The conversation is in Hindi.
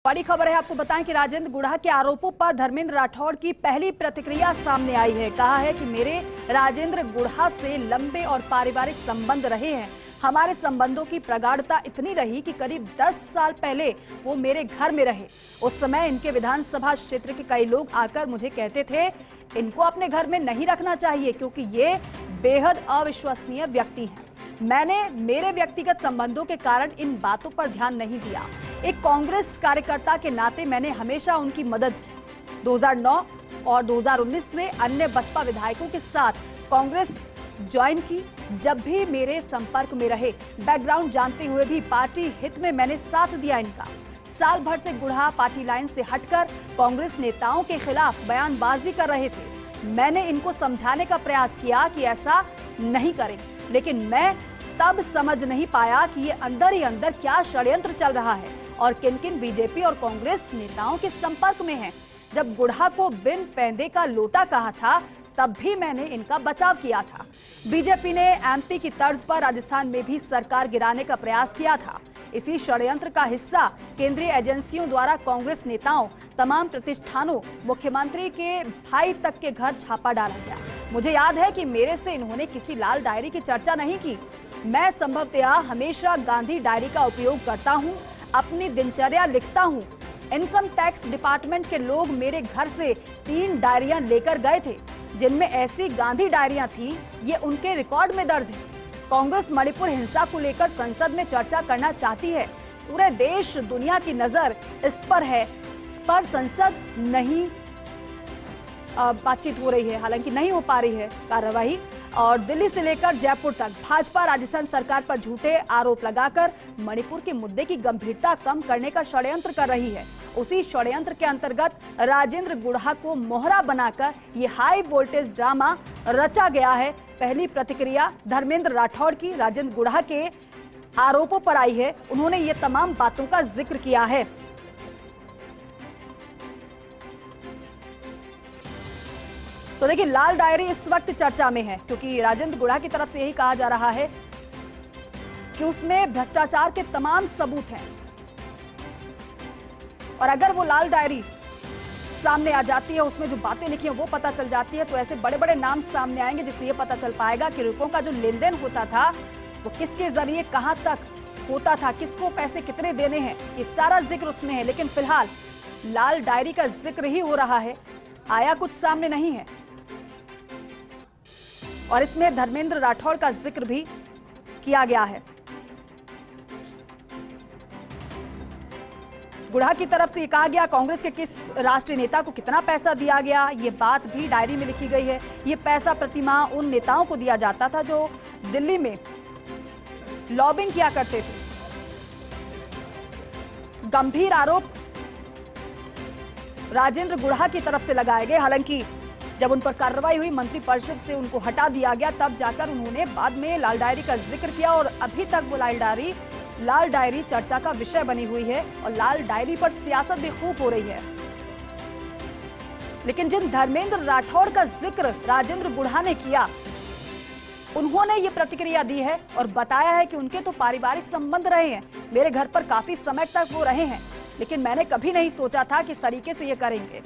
बड़ी खबर है, आपको बताएं कि राजेंद्र गुढ़ा के आरोपों पर धर्मेंद्र राठौड़ की पहली प्रतिक्रिया सामने आई है। कहा है कि मेरे राजेंद्र गुढ़ा से लंबे और पारिवारिक संबंध रहे हैं। हमारे संबंधों की प्रगाढ़ता इतनी रही कि करीब 10 साल पहले वो मेरे घर में रहे। उस समय इनके विधानसभा क्षेत्र के कई लोग आकर मुझे कहते थे इनको अपने घर में नहीं रखना चाहिए क्योंकि ये बेहद अविश्वसनीय व्यक्ति हैं। मैंने मेरे व्यक्तिगत संबंधों के कारण इन बातों पर ध्यान नहीं दिया। एक कांग्रेस कार्यकर्ता के नाते मैंने हमेशा उनकी मदद की। 2009 और 2019 में अन्य बसपा विधायकों के साथ कांग्रेस ज्वाइन की। जब भी मेरे संपर्क में रहे, बैकग्राउंड जानते हुए भी पार्टी हित में मैंने साथ दिया इनका। साल भर से गुढ़ा पार्टी लाइन से हटकर कांग्रेस नेताओं के खिलाफ बयानबाजी कर रहे थे। मैंने इनको समझाने का प्रयास किया कि ऐसा नहीं करें, लेकिन मैं तब समझ नहीं पाया कि ये अंदर ही अंदर क्या षड्यंत्र चल रहा है और किन किन बीजेपी और कांग्रेस नेताओं के संपर्क में हैं। जब गुढ़ा को बिन पैंदे का लोटा कहा था तब भी मैंने इनका बचाव किया था। बीजेपी ने एमपी की तर्ज पर राजस्थान में भी सरकार गिराने का प्रयास किया था। इसी षड्यंत्र का हिस्सा केंद्रीय एजेंसियों द्वारा कांग्रेस नेताओं, तमाम प्रतिष्ठानों, मुख्यमंत्री के भाई तक के घर छापा डाला गया। मुझे याद है कि मेरे से इन्होंने किसी लाल डायरी की चर्चा नहीं की। मैं संभवतः हमेशा गांधी डायरी का उपयोग करता हूं, अपनी दिनचर्या लिखता हूं। इनकम टैक्स डिपार्टमेंट के लोग मेरे घर से 3 डायरियां लेकर गए थे जिनमें ऐसी गांधी डायरियां थी, ये उनके रिकॉर्ड में दर्ज है। कांग्रेस मणिपुर हिंसा को लेकर संसद में चर्चा करना चाहती है। पूरे देश दुनिया की नजर इस पर है। इस पर संसद नहीं बातचीत हो रही है, हालांकि नहीं हो पा रही है कार्यवाही। और दिल्ली से लेकर जयपुर तक भाजपा राजस्थान सरकार पर झूठे आरोप लगाकर मणिपुर के मुद्दे की गंभीरता कम करने का षड्यंत्र कर रही है। उसी षड्यंत्र के अंतर्गत राजेंद्र गुढ़ा को मोहरा बनाकर ये हाई वोल्टेज ड्रामा रचा गया है। पहली प्रतिक्रिया धर्मेंद्र राठौड़ की राजेंद्र गुढ़ा के आरोपों पर आई है। उन्होंने ये तमाम बातों का जिक्र किया है। तो देखिए, लाल डायरी इस वक्त चर्चा में है क्योंकि राजेंद्र गुढ़ा की तरफ से यही कहा जा रहा है कि उसमें भ्रष्टाचार के तमाम सबूत हैं और अगर वो लाल डायरी सामने आ जाती है, उसमें जो बातें लिखी हैं वो पता चल जाती है, तो ऐसे बड़े बड़े नाम सामने आएंगे जिससे ये पता चल पाएगा कि रुपयों का जो लेन देन होता था वो किसके जरिए कहां तक होता था, किसको पैसे कितने देने हैं, ये सारा जिक्र उसमें है। लेकिन फिलहाल लाल डायरी का जिक्र ही हो रहा है, आया कुछ सामने नहीं है। और इसमें धर्मेंद्र राठौड़ का जिक्र भी किया गया है। गुढ़ा की तरफ से ये कहा गया कांग्रेस के किस राष्ट्रीय नेता को कितना पैसा दिया गया, ये बात भी डायरी में लिखी गई है। ये पैसा प्रतिमाह उन नेताओं को दिया जाता था जो दिल्ली में लॉबिंग किया करते थे। गंभीर आरोप राजेंद्र गुढ़ा की तरफ से लगाए गए। हालांकि जब उन पर कार्रवाई हुई, मंत्रिपरिषद से उनको हटा दिया गया, तब जाकर उन्होंने बाद में लाल डायरी का जिक्र किया और अभी तक वो लाल डायरी चर्चा का विषय बनी हुई है और लाल डायरी पर सियासत भी खूब हो रही है। लेकिन जिन धर्मेंद्र राठौड़ का जिक्र राजेंद्र गुढ़ा ने किया, उन्होंने ये प्रतिक्रिया दी है और बताया है कि उनके तो पारिवारिक संबंध रहे हैं, मेरे घर पर काफी समय तक वो रहे हैं, लेकिन मैंने कभी नहीं सोचा था कि इस तरीके से ये करेंगे।